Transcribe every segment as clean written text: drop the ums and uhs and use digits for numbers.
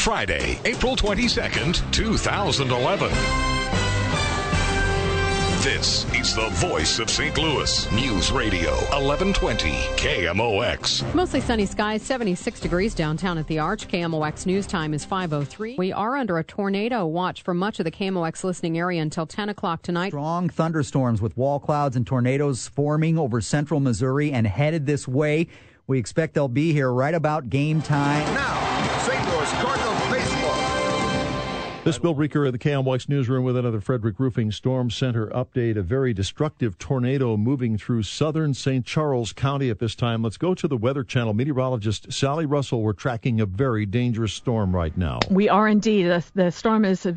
Friday, April 22nd, 2011. This is the voice of St. Louis. News Radio 1120 KMOX. Mostly sunny skies, 76 degrees downtown at the Arch. KMOX news time is 5:03. We are under a tornado watch for much of the KMOX listening area until 10 o'clock tonight. Strong thunderstorms with wall clouds and tornadoes forming over central Missouri and headed this way. We expect they'll be here right about game time. Now, St. Louis Cardinals baseball. This is Bill Reeker of the KMOX newsroom with another Frederick Roofing Storm Center update. A very destructive tornado moving through southern St. Charles County at this time. Let's go to the Weather Channel. Meteorologist Sally Russell, we're tracking a very dangerous storm right now. We are indeed. The storm is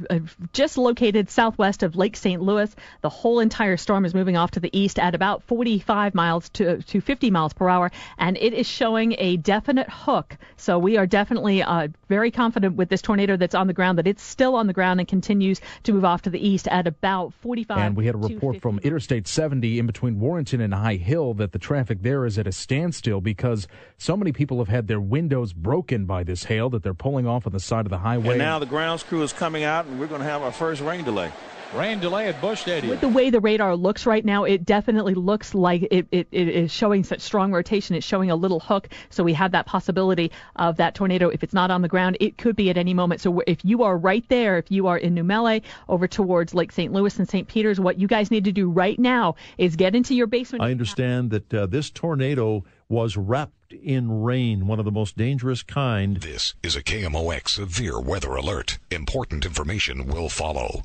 just located southwest of Lake St. Louis. The whole entire storm is moving off to the east at about 45 miles to 50 miles per hour, and it is showing a definite hook. So we are definitely very confident with this tornado that's on the ground that it's still on the ground and continues to move off to the east at about 45. And we had a report from Interstate 70 in between Warrenton and High Hill that the traffic there is at a standstill because so many people have had their windows broken by this hail that they're pulling off on the side of the highway. And now the grounds crew is coming out, and we're going to have our first rain delay. Rain delay at Busch Stadium. With the way the radar looks right now, it definitely looks like it is showing such strong rotation. It's showing a little hook, so we have that possibility of that tornado. If it's not on the ground, it could be at any moment. So if you are right there, if you are in New Melle over towards Lake St. Louis and St. Peter's, what you guys need to do right now is get into your basement. I understand that this tornado was wrapped in rain, one of the most dangerous kind. This is a KMOX severe weather alert. Important information will follow.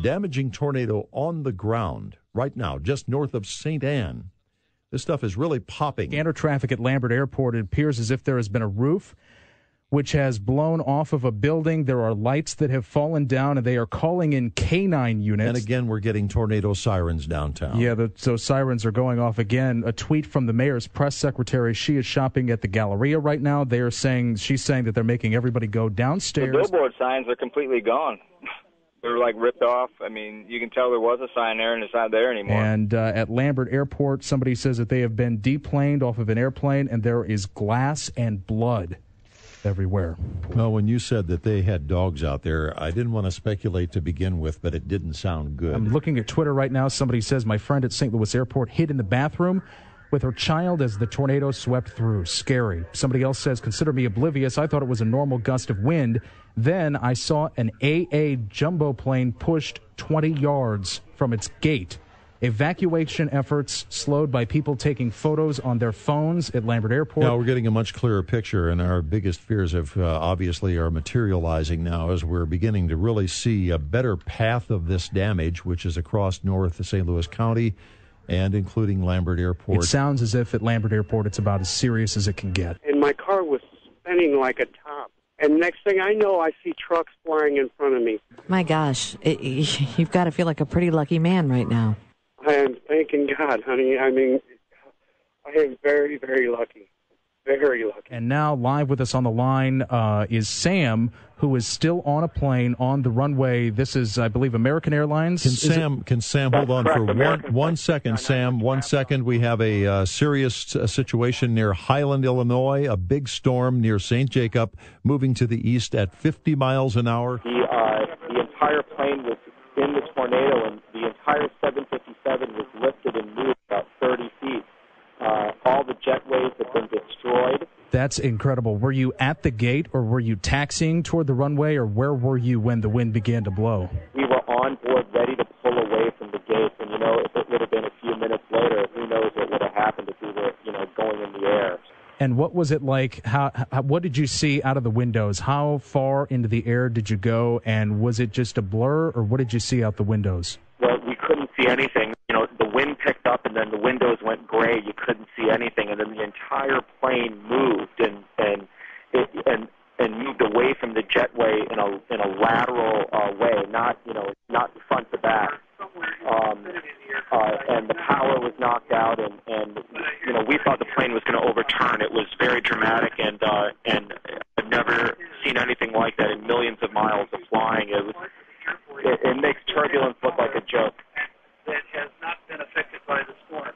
Damaging tornado on the ground right now, just north of St. Anne. This stuff is really popping. Scanner traffic at Lambert Airport. It appears as if there has been a roof which has blown off of a building. There are lights that have fallen down, and they are calling in K-9 units. And again, we're getting tornado sirens downtown. Yeah, so sirens are going off again. A tweet from the mayor's press secretary. She is shopping at the Galleria right now. She's saying that they're making everybody go downstairs. The billboard signs are completely gone. They're like ripped off. I mean, you can tell there was a sign there and it's not there anymore. And at Lambert Airport, somebody says that they have been deplaned off of an airplane, and there is glass and blood everywhere. Well, when you said that they had dogs out there, I didn't want to speculate to begin with, but it didn't sound good. I'm looking at Twitter right now. Somebody says, my friend at St. Louis Airport hid in the bathroom with her child as the tornado swept through. Scary. Somebody else says, consider me oblivious. I thought it was a normal gust of wind. Then I saw an AA jumbo plane pushed 20 yards from its gate. Evacuation efforts slowed by people taking photos on their phones at Lambert Airport. Now we're getting a much clearer picture, and our biggest fears have obviously are materializing now as we're beginning to really see a better path of this damage, which is across north St. Louis County and including Lambert Airport. It sounds as if at Lambert Airport it's about as serious as it can get. And my car was spinning like a top. And next thing I know, I see trucks flying in front of me. My gosh, you've got to feel like a pretty lucky man right now. I am thanking God, honey. I mean, I am very, very lucky. Very lucky. And now live with us on the line is Sam, who is still on a plane on the runway. This is, I believe, American Airlines. Can Sam hold on for one second, Sam? 1 second. We have a serious situation near Highland, Illinois, a big storm near St. Jacob, moving to the east at 50 miles an hour. The entire plane was in the tornado, and the entire 757 was lifted and moved about 30 feet. All the jetways have been destroyed. That's incredible. Were you at the gate, or were you taxiing toward the runway, or where were you when the wind began to blow? We were on board, ready to pull away from the gate, and, if it would have been a few minutes later, who knows what would have happened if we were, going in the air. And what was it like? What did you see out of the windows? How far into the air did you go, and was it just a blur, or what did you see out the windows? Well, we couldn't see anything. The wind picked up, and then the windows went gray. You couldn't see anything, and then the entire plane moved and moved away from the jetway in a lateral way, not front to back. And the power was knocked out, and we thought the plane was going to overturn. It was very dramatic, and I've never seen anything like that in millions of miles of flying. It makes turbulence look like a joke. That has not been affected by the storm.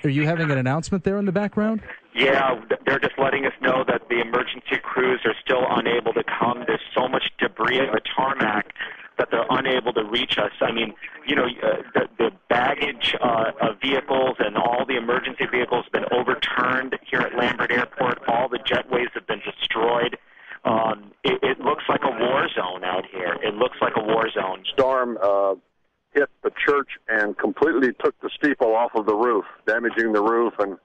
Are you having an announcement there in the background? Yeah, they're just letting us know that the the emergency crews are still unable to come. There's so much debris on the tarmac that they're unable to reach us. I mean, the baggage vehicles and all the emergency vehicles have been overturned here at Lambert Airport. All the jetways have been destroyed. It looks like a war zone out here. It looks like a war zone. Storm hit the church and completely took the steeple off of the roof, damaging the roof, and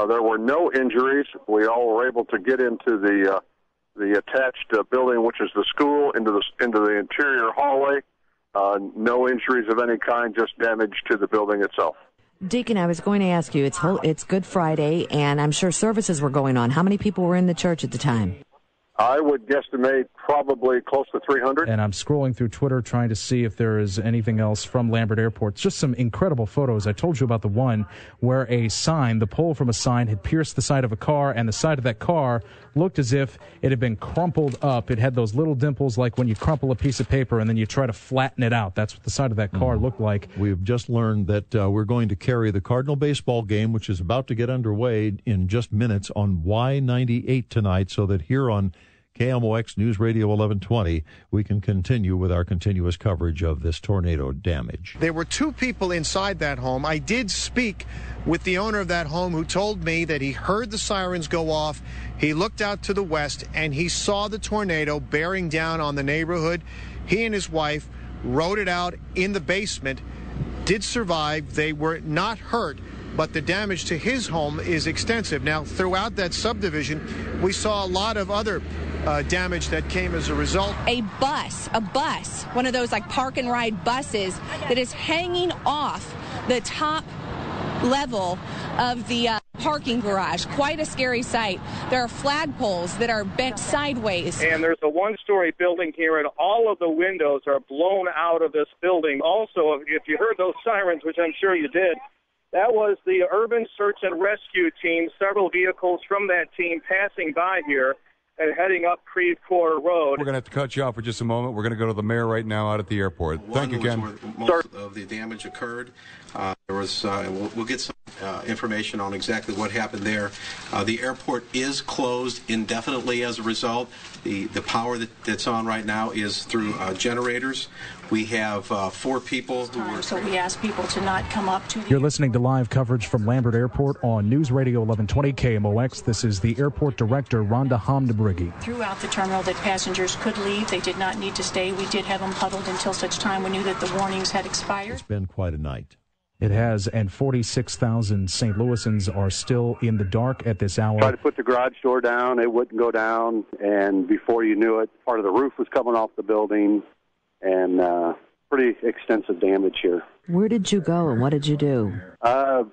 there were no injuries. We all were able to get into the attached building, which is the school, into the interior hallway. No injuries of any kind, just damage to the building itself. Deacon, I was going to ask you, it's Good Friday, and I'm sure services were going on. How many people were in the church at the time? I would guesstimate probably close to 300. And I'm scrolling through Twitter trying to see if there is anything else from Lambert Airport. Just some incredible photos. I told you about the one where the pole from a sign had pierced the side of a car, and the side of that car looked as if it had been crumpled up. It had those little dimples like when you crumple a piece of paper and then you try to flatten it out. That's what the side of that car looked like. We've just learned that we're going to carry the Cardinal baseball game, which is about to get underway in just minutes, on Y98 tonight, so that here on KMOX News Radio 1120, we can continue with our continuous coverage of this tornado damage. There were two people inside that home. I did speak with the owner of that home, who told me that he heard the sirens go off. He looked out to the west and he saw the tornado bearing down on the neighborhood. He and his wife rode it out in the basement, did survive. They were not hurt, but the damage to his home is extensive. Now, throughout that subdivision, we saw a lot of other damage that came as a result. A bus, one of those like park and ride buses that is hanging off the top level of the parking garage. Quite a scary sight. There are flagpoles that are bent sideways. And there's a one-story building here, and all of the windows are blown out of this building. Also, if you heard those sirens, which I'm sure you did, that was the Urban Search and Rescue Team, several vehicles from that team passing by here and heading up Creve Coeur Road. We're going to have to cut you off for just a moment. We're going to go to the mayor right now out at the airport. Thank you, Ken. Most of the damage occurred. There was, we'll get some information on exactly what happened there. The airport is closed indefinitely as a result. The power that's on right now is through generators. We have 4 people who were... So we ask people to not come up to the... You're listening to live coverage from Lambert Airport on News Radio 1120 KMOX. This is the airport director, Rhonda Hamdebrugge. Throughout the terminal that passengers could leave. They did not need to stay. We did have them huddled until such time we knew that the warnings had expired. It's been quite a night. It has, and 46,000 St. Louisans are still in the dark at this hour. Tried to put the garage door down. It wouldn't go down, and before you knew it, part of the roof was coming off the building, and pretty extensive damage here. Where did you go, and what did you do?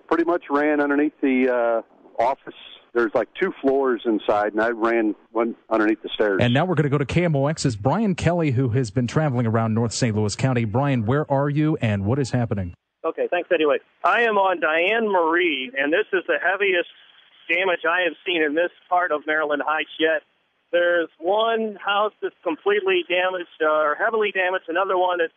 Pretty much ran underneath the office. There's like 2 floors inside, and I ran one underneath the stairs. And now we're going to go to KMOX's Brian Kelly, who has been traveling around North St. Louis County. Brian, where are you, and what is happening? Okay, thanks anyway. I am on Diane Marie, and this is the heaviest damage I have seen in this part of Maryland Heights yet. There's one house that's completely damaged or heavily damaged, another one that's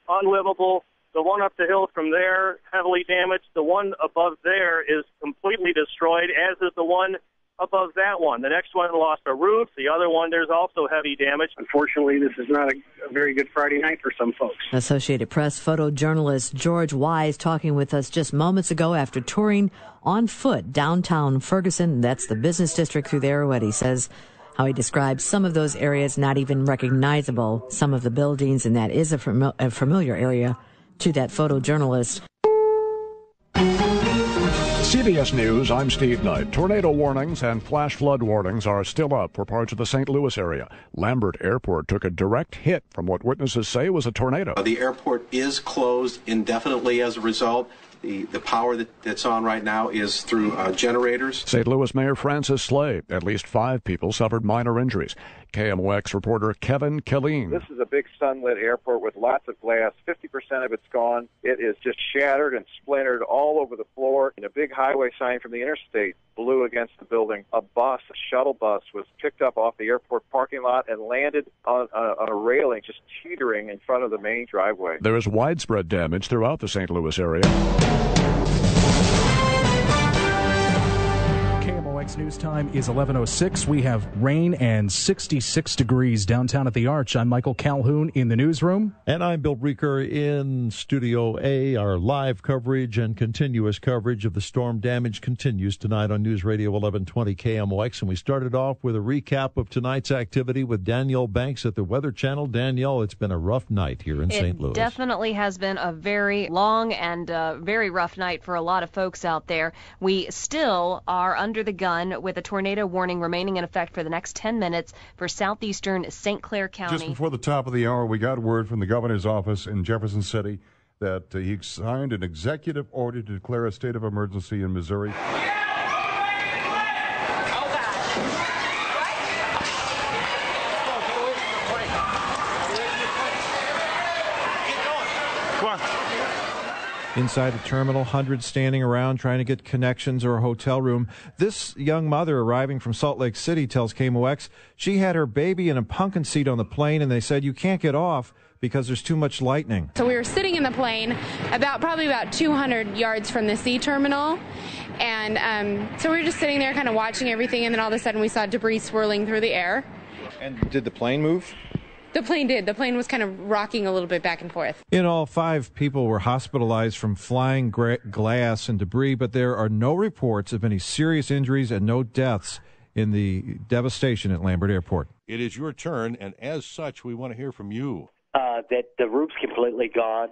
unlivable. The one up the hill from there, heavily damaged. The one above there is completely destroyed, as is the one above that one. The next one lost a roof. The other one, there's also heavy damage. Unfortunately, this is not a very good Friday night for some folks. Associated Press photojournalist George Wise talking with us just moments ago after touring on foot downtown Ferguson. That's the business district through there. What he says, how he describes some of those areas not even recognizable, some of the buildings, and that is a familiar area to that photojournalist. CBS News, I'm Steve Knight. Tornado warnings and flash flood warnings are still up for parts of the St. Louis area. Lambert Airport took a direct hit from what witnesses say was a tornado. The airport is closed indefinitely as a result. The power that's on right now is through generators. St. Louis Mayor Francis Slay. At least 5 people suffered minor injuries. KMOX reporter Kevin Killeen. This is a big sunlit airport with lots of glass. 50% of it's gone. It is just shattered and splintered all over the floor. And a big highway sign from the interstate blew against the building. A shuttle bus, was picked up off the airport parking lot and landed on a railing, just teetering in front of the main driveway. There is widespread damage throughout the St. Louis area. KMOX News Time is 11:06. We have rain and 66 degrees downtown at the Arch. I'm Michael Calhoun in the newsroom. And I'm Bill Breaker in Studio A. Our live coverage and continuous coverage of the storm damage continues tonight on News Radio 1120 KMOX. And we started off with a recap of tonight's activity with Danielle Banks at the Weather Channel. Danielle, it's been a rough night here in St. Louis. It definitely has been a very long and very rough night for a lot of folks out there. We still are under the gun with a tornado warning remaining in effect for the next 10 minutes for southeastern St. Clair County. Just before the top of the hour, we got word from the governor's office in Jefferson City that he signed an executive order to declare a state of emergency in Missouri. Inside the terminal, hundreds standing around trying to get connections or a hotel room. This young mother arriving from Salt Lake City tells KMOX she had her baby in a pumpkin seat on the plane, and they said you can't get off because there's too much lightning. So we were sitting in the plane probably about 200 yards from the sea terminal. And so we were just sitting there kind of watching everything, and then all of a sudden we saw debris swirling through the air. And did the plane move? The plane did. The plane was kind of rocking a little bit back and forth. In all, 5 people were hospitalized from flying glass and debris, but there are no reports of any serious injuries and no deaths in the devastation at Lambert Airport. It is your turn, and as such, we want to hear from you. That the roof's completely gone.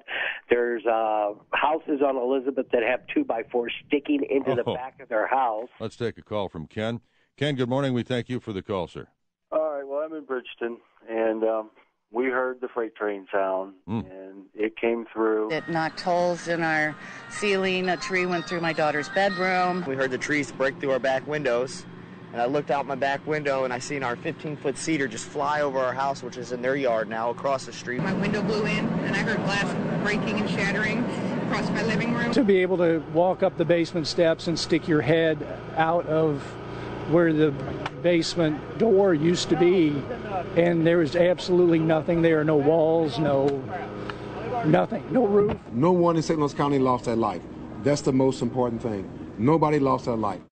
There's houses on Elizabeth that have 2x4s sticking into the back of their house. Let's take a call from Ken. Ken, good morning. We thank you for the call, sir. All right, well, I'm in Bridgeton, and we heard the freight train sound, and it came through. It knocked holes in our ceiling. A tree went through my daughter's bedroom. We heard the trees break through our back windows, and I looked out my back window, and I seen our 15-foot cedar just fly over our house, which is in their yard now, across the street. My window blew in, and I heard glass breaking and shattering across my living room. To be able to walk up the basement steps and stick your head out of where the basement door used to be, and there was absolutely nothing there, no walls, nothing, no roof. No one in St. Louis County lost their life. That's the most important thing. Nobody lost their life.